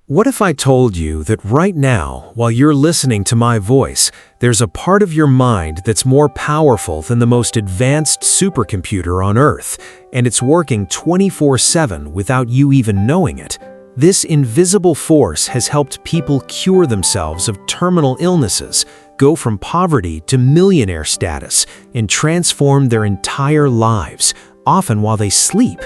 What if I told you that right now, while you're listening to my voice, there's a part of your mind that's more powerful than the most advanced supercomputer on Earth, and it's working 24/7 without you even knowing it? This invisible force has helped people cure themselves of terminal illnesses, go from poverty to millionaire status, and transform their entire lives, often while they sleep.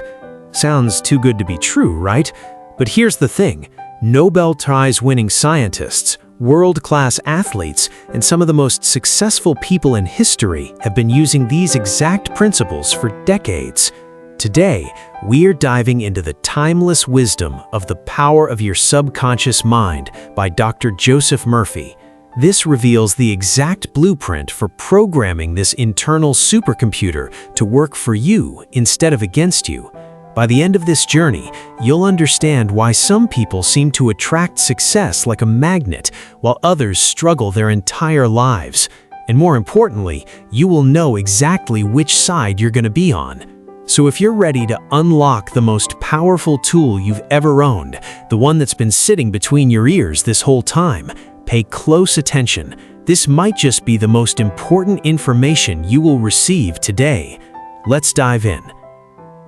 Sounds too good to be true, right? But here's the thing. Nobel Prize-winning scientists, world-class athletes, and some of the most successful people in history have been using these exact principles for decades. Today, we're diving into the timeless wisdom of The Power of Your Subconscious Mind by Dr. Joseph Murphy. This reveals the exact blueprint for programming this internal supercomputer to work for you instead of against you. By the end of this journey, you'll understand why some people seem to attract success like a magnet, while others struggle their entire lives. And more importantly, you will know exactly which side you're going to be on. So if you're ready to unlock the most powerful tool you've ever owned, the one that's been sitting between your ears this whole time, pay close attention. This might just be the most important information you will receive today. Let's dive in.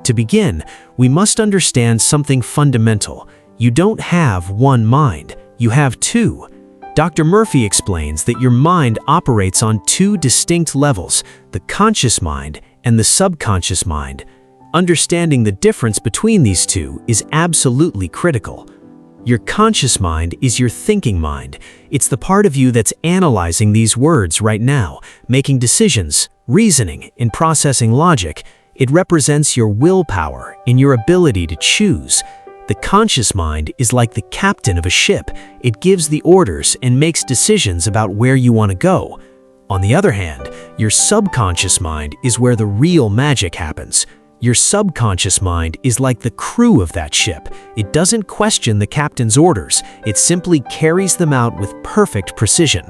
To begin, we must understand something fundamental. You don't have one mind, you have two. Dr. Murphy explains that your mind operates on two distinct levels, the conscious mind and the subconscious mind. Understanding the difference between these two is absolutely critical. Your conscious mind is your thinking mind. It's the part of you that's analyzing these words right now, making decisions, reasoning, and processing logic. It represents your willpower and your ability to choose. The conscious mind is like the captain of a ship. It gives the orders and makes decisions about where you want to go. On the other hand, your subconscious mind is where the real magic happens. Your subconscious mind is like the crew of that ship. It doesn't question the captain's orders. It simply carries them out with perfect precision.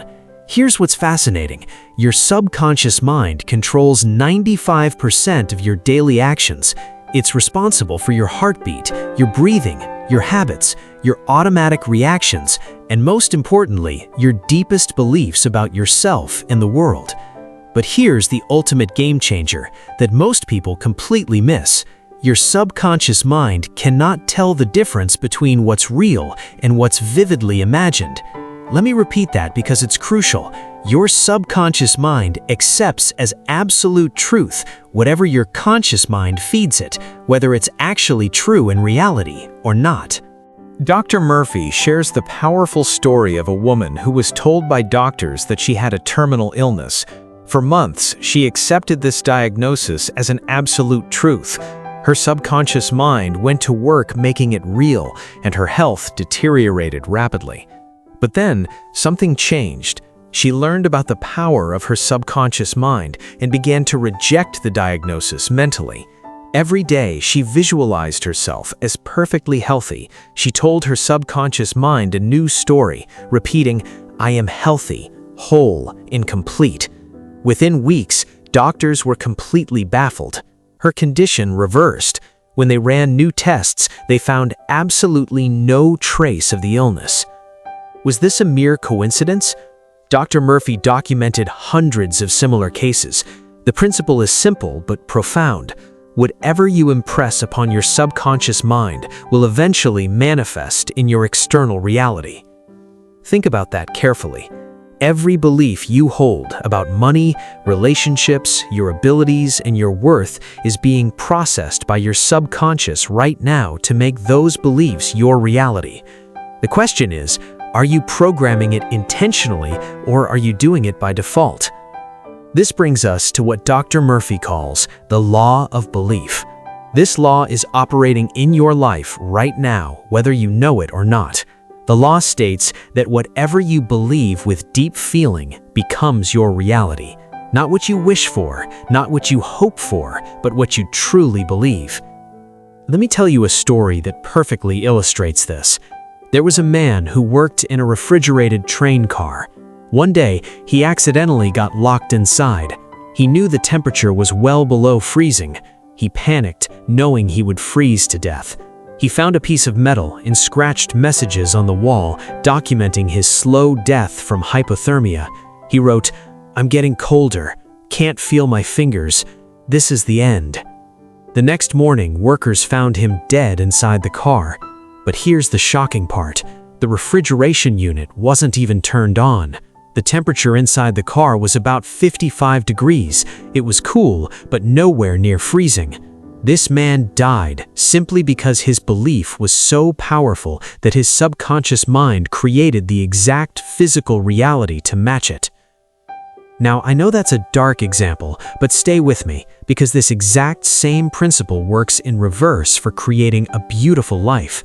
Here's what's fascinating. Your subconscious mind controls 95% of your daily actions. It's responsible for your heartbeat, your breathing, your habits, your automatic reactions, and most importantly, your deepest beliefs about yourself and the world. But here's the ultimate game changer that most people completely miss. Your subconscious mind cannot tell the difference between what's real and what's vividly imagined. Let me repeat that because it's crucial. Your subconscious mind accepts as absolute truth whatever your conscious mind feeds it, whether it's actually true in reality or not. Dr. Murphy shares the powerful story of a woman who was told by doctors that she had a terminal illness. For months, she accepted this diagnosis as an absolute truth. Her subconscious mind went to work making it real, and her health deteriorated rapidly. But then, something changed. She learned about the power of her subconscious mind and began to reject the diagnosis mentally. Every day, she visualized herself as perfectly healthy. She told her subconscious mind a new story, repeating, "I am healthy, whole, and complete." Within weeks, doctors were completely baffled. Her condition reversed. When they ran new tests, they found absolutely no trace of the illness. Was this a mere coincidence? Dr. Murphy documented hundreds of similar cases. The principle is simple but profound. Whatever you impress upon your subconscious mind will eventually manifest in your external reality. Think about that carefully. Every belief you hold about money, relationships, your abilities, and your worth is being processed by your subconscious right now to make those beliefs your reality. The question is, are you programming it intentionally, or are you doing it by default? This brings us to what Dr. Murphy calls the law of belief. This law is operating in your life right now, whether you know it or not. The law states that whatever you believe with deep feeling becomes your reality. Not what you wish for, not what you hope for, but what you truly believe. Let me tell you a story that perfectly illustrates this. There was a man who worked in a refrigerated train car. One day, he accidentally got locked inside. He knew the temperature was well below freezing. He panicked, knowing he would freeze to death. He found a piece of metal and scratched messages on the wall documenting his slow death from hypothermia. He wrote, "I'm getting colder, can't feel my fingers, this is the end." The next morning, workers found him dead inside the car. But here's the shocking part. The refrigeration unit wasn't even turned on. The temperature inside the car was about 55 degrees. It was cool, but nowhere near freezing. This man died simply because his belief was so powerful that his subconscious mind created the exact physical reality to match it. Now, I know that's a dark example, but stay with me, because this exact same principle works in reverse for creating a beautiful life.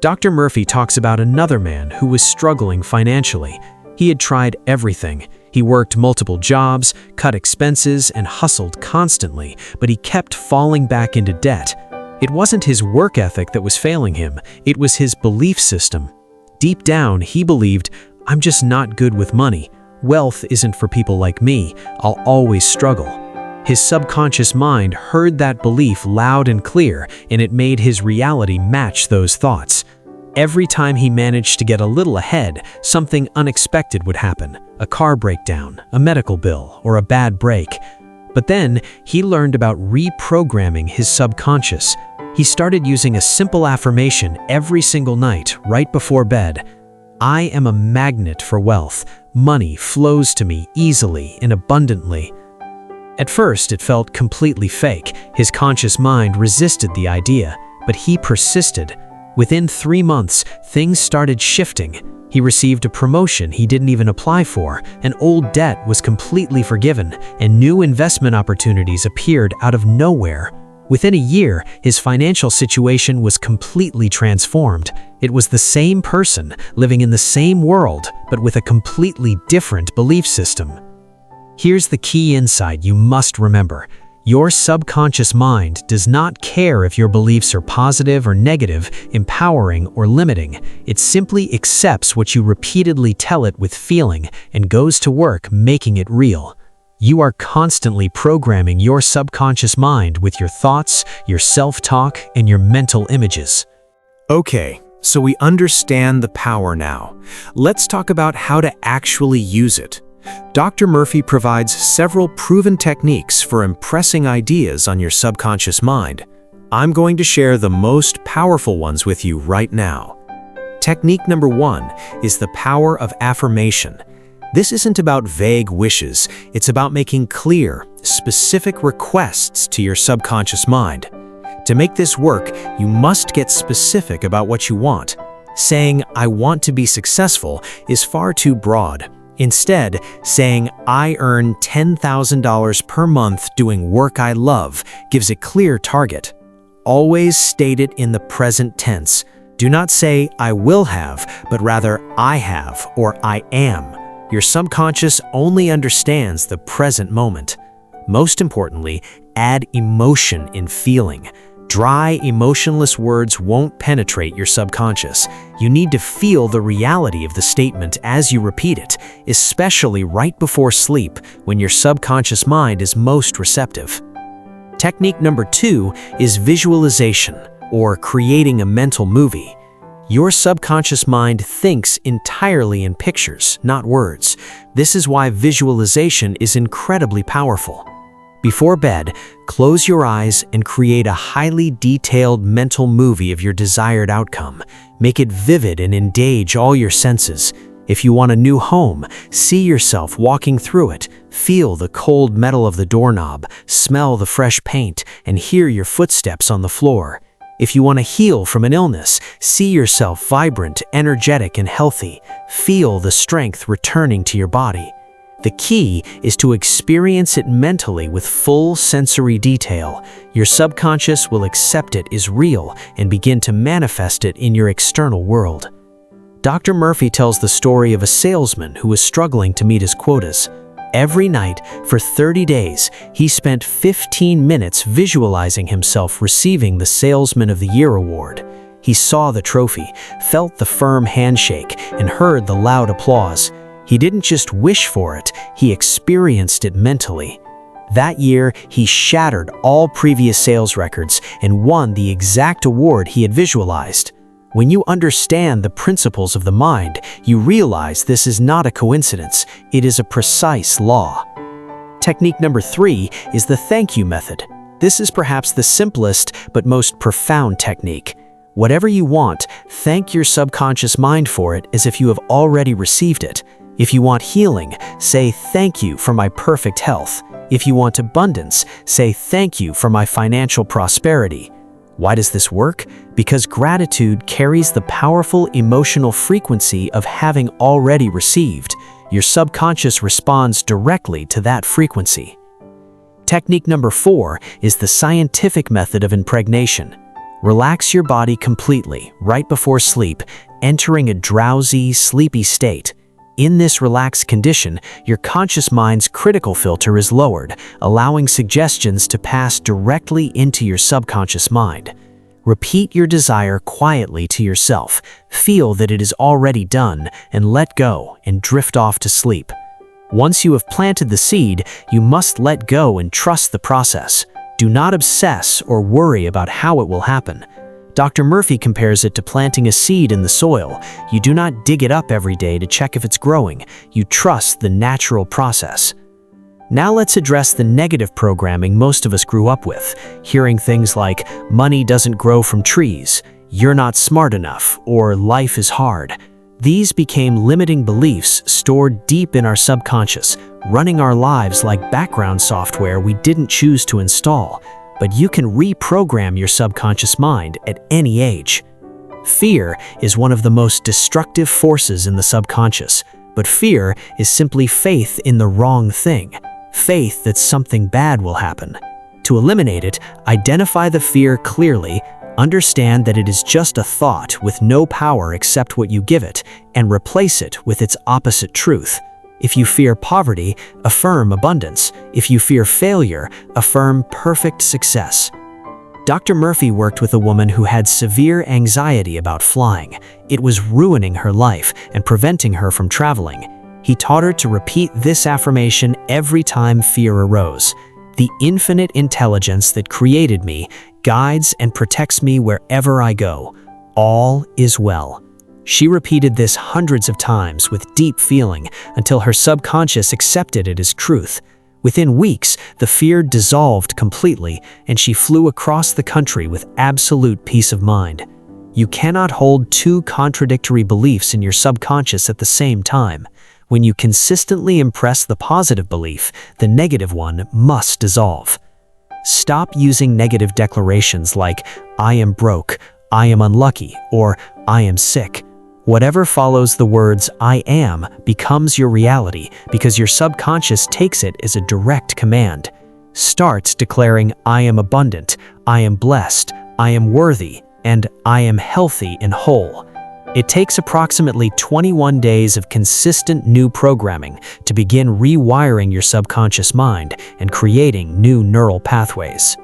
Dr. Murphy talks about another man who was struggling financially. He had tried everything. He worked multiple jobs, cut expenses, and hustled constantly, but he kept falling back into debt. It wasn't his work ethic that was failing him, it was his belief system. Deep down, he believed, "I'm just not good with money. Wealth isn't for people like me. I'll always struggle." His subconscious mind heard that belief loud and clear, and it made his reality match those thoughts. Every time he managed to get a little ahead, something unexpected would happen: a car breakdown, a medical bill, or a bad break. But then he learned about reprogramming his subconscious. He started using a simple affirmation every single night, right before bed. "I am a magnet for wealth. Money flows to me easily and abundantly." At first, it felt completely fake. His conscious mind resisted the idea, but he persisted. Within 3 months, things started shifting. He received a promotion he didn't even apply for, an old debt was completely forgiven, and new investment opportunities appeared out of nowhere. Within a year, his financial situation was completely transformed. It was the same person, living in the same world, but with a completely different belief system. Here's the key insight you must remember. Your subconscious mind does not care if your beliefs are positive or negative, empowering or limiting. It simply accepts what you repeatedly tell it with feeling and goes to work making it real. You are constantly programming your subconscious mind with your thoughts, your self-talk, and your mental images. Okay, so we understand the power now. Let's talk about how to actually use it. Dr. Murphy provides several proven techniques for impressing ideas on your subconscious mind. I'm going to share the most powerful ones with you right now. Technique number 1 is the power of affirmation. This isn't about vague wishes, it's about making clear, specific requests to your subconscious mind. To make this work, you must get specific about what you want. Saying, "I want to be successful," is far too broad. Instead, saying, "I earn $10,000 per month doing work I love," gives a clear target. Always state it in the present tense. Do not say, "I will have," but rather, "I have" or "I am." Your subconscious only understands the present moment. Most importantly, add emotion in feeling. Dry, emotionless words won't penetrate your subconscious. You need to feel the reality of the statement as you repeat it, especially right before sleep when your subconscious mind is most receptive. Technique number 2 is visualization, or creating a mental movie. Your subconscious mind thinks entirely in pictures, not words. This is why visualization is incredibly powerful. Before bed, close your eyes and create a highly detailed mental movie of your desired outcome. Make it vivid and engage all your senses. If you want a new home, see yourself walking through it. Feel the cold metal of the doorknob, smell the fresh paint, and hear your footsteps on the floor. If you want to heal from an illness, see yourself vibrant, energetic, and healthy. Feel the strength returning to your body. The key is to experience it mentally with full sensory detail. Your subconscious will accept it is real and begin to manifest it in your external world. Dr. Murphy tells the story of a salesman who was struggling to meet his quotas. Every night, for 30 days, he spent 15 minutes visualizing himself receiving the Salesman of the Year award. He saw the trophy, felt the firm handshake, and heard the loud applause. He didn't just wish for it, he experienced it mentally. That year, he shattered all previous sales records and won the exact award he had visualized. When you understand the principles of the mind, you realize this is not a coincidence, it is a precise law. Technique number 3 is the thank you method. This is perhaps the simplest but most profound technique. Whatever you want, thank your subconscious mind for it as if you have already received it. If you want healing, say thank you for my perfect health. If you want abundance, say thank you for my financial prosperity. Why does this work? Because gratitude carries the powerful emotional frequency of having already received. Your subconscious responds directly to that frequency. Technique number 4 is the scientific method of impregnation. Relax your body completely right before sleep, entering a drowsy, sleepy state. In this relaxed condition, your conscious mind's critical filter is lowered, allowing suggestions to pass directly into your subconscious mind. Repeat your desire quietly to yourself, feel that it is already done, and let go and drift off to sleep. Once you have planted the seed, you must let go and trust the process. Do not obsess or worry about how it will happen. Dr. Murphy compares it to planting a seed in the soil. You do not dig it up every day to check if it's growing. You trust the natural process. Now let's address the negative programming most of us grew up with, hearing things like, money doesn't grow from trees, you're not smart enough, or life is hard. These became limiting beliefs stored deep in our subconscious, running our lives like background software we didn't choose to install. But you can reprogram your subconscious mind at any age. Fear is one of the most destructive forces in the subconscious, but fear is simply faith in the wrong thing, faith that something bad will happen. To eliminate it, identify the fear clearly, understand that it is just a thought with no power except what you give it, and replace it with its opposite truth. If you fear poverty, affirm abundance. If you fear failure, affirm perfect success. Dr. Murphy worked with a woman who had severe anxiety about flying. It was ruining her life and preventing her from traveling. He taught her to repeat this affirmation every time fear arose. The infinite intelligence that created me guides and protects me wherever I go. All is well. She repeated this hundreds of times with deep feeling until her subconscious accepted it as truth. Within weeks, the fear dissolved completely, and she flew across the country with absolute peace of mind. You cannot hold two contradictory beliefs in your subconscious at the same time. When you consistently impress the positive belief, the negative one must dissolve. Stop using negative declarations like, I am broke, I am unlucky, or I am sick. Whatever follows the words I am becomes your reality because your subconscious takes it as a direct command. Start declaring I am abundant, I am blessed, I am worthy, and I am healthy and whole. It takes approximately 21 days of consistent new programming to begin rewiring your subconscious mind and creating new neural pathways.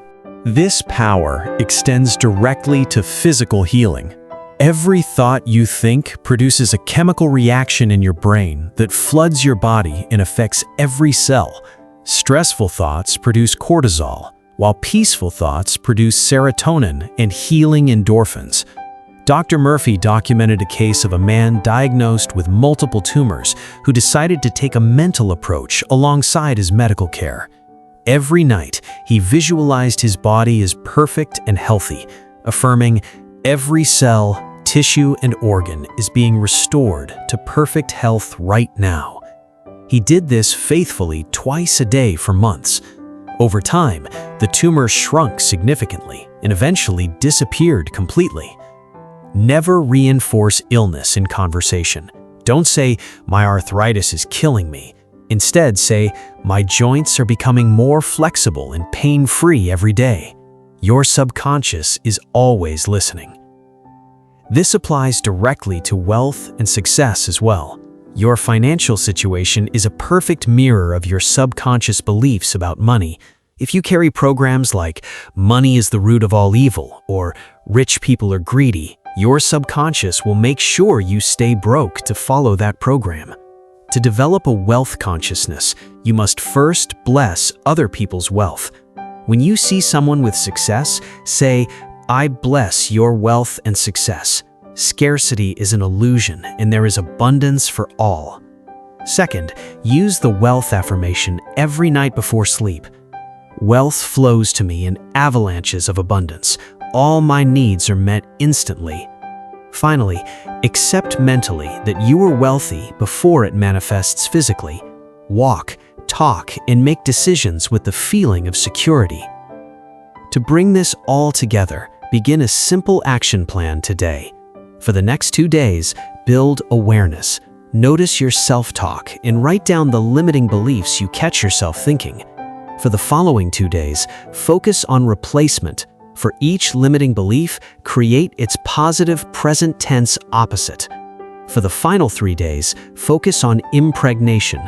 This power extends directly to physical healing. Every thought you think produces a chemical reaction in your brain that floods your body and affects every cell. Stressful thoughts produce cortisol, while peaceful thoughts produce serotonin and healing endorphins. Dr. Murphy documented a case of a man diagnosed with multiple tumors who decided to take a mental approach alongside his medical care. Every night, he visualized his body as perfect and healthy, affirming, every cell, tissue, and organ is being restored to perfect health right now. He did this faithfully twice a day for months. Over time, the tumor shrunk significantly and eventually disappeared completely. Never reinforce illness in conversation. Don't say, my arthritis is killing me. Instead, say, my joints are becoming more flexible and pain-free every day. Your subconscious is always listening. This applies directly to wealth and success as well. Your financial situation is a perfect mirror of your subconscious beliefs about money. If you carry programs like, money is the root of all evil, or rich people are greedy, your subconscious will make sure you stay broke to follow that program. To develop a wealth consciousness, you must first bless other people's wealth. When you see someone with success, say, "I bless your wealth and success." Scarcity is an illusion, and there is abundance for all. Second, use the wealth affirmation every night before sleep. Wealth flows to me in avalanches of abundance. All my needs are met instantly. Finally, accept mentally that you are wealthy before it manifests physically. Walk, talk, and make decisions with the feeling of security. To bring this all together, begin a simple action plan today. For the next 2 days, build awareness. Notice your self-talk and write down the limiting beliefs you catch yourself thinking. For the following 2 days, focus on replacement. For each limiting belief, create its positive present tense opposite. For the final 3 days, focus on impregnation.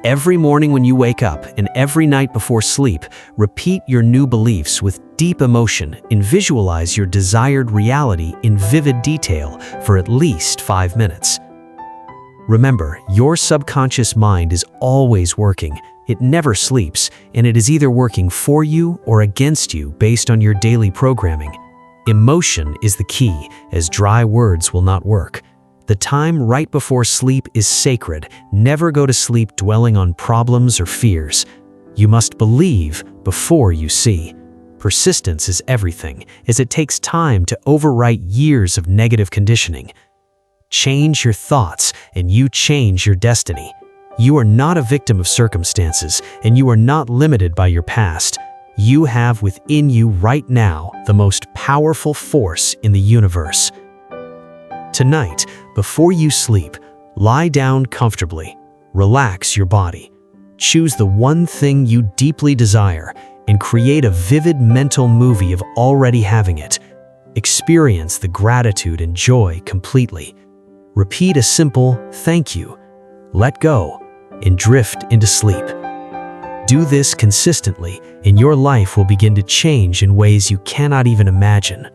Every morning when you wake up and every night before sleep, repeat your new beliefs with deep emotion and visualize your desired reality in vivid detail for at least 5 minutes. Remember, your subconscious mind is always working. It never sleeps, and it is either working for you or against you based on your daily programming. Emotion is the key, as dry words will not work. The time right before sleep is sacred. Never go to sleep dwelling on problems or fears. You must believe before you see. Persistence is everything, as it takes time to overwrite years of negative conditioning. Change your thoughts, and you change your destiny. You are not a victim of circumstances, and you are not limited by your past. You have within you right now the most powerful force in the universe. Tonight, before you sleep, lie down comfortably. Relax your body. Choose the one thing you deeply desire and create a vivid mental movie of already having it. Experience the gratitude and joy completely. Repeat a simple "thank you," let go, and drift into sleep. Do this consistently, and your life will begin to change in ways you cannot even imagine.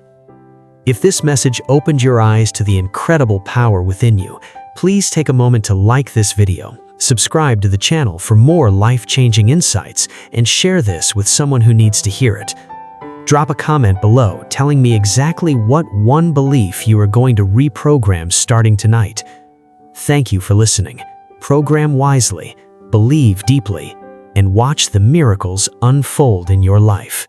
If this message opened your eyes to the incredible power within you, please take a moment to like this video, subscribe to the channel for more life-changing insights, and share this with someone who needs to hear it. Drop a comment below telling me exactly what one belief you are going to reprogram starting tonight. Thank you for listening. Program wisely, believe deeply, and watch the miracles unfold in your life.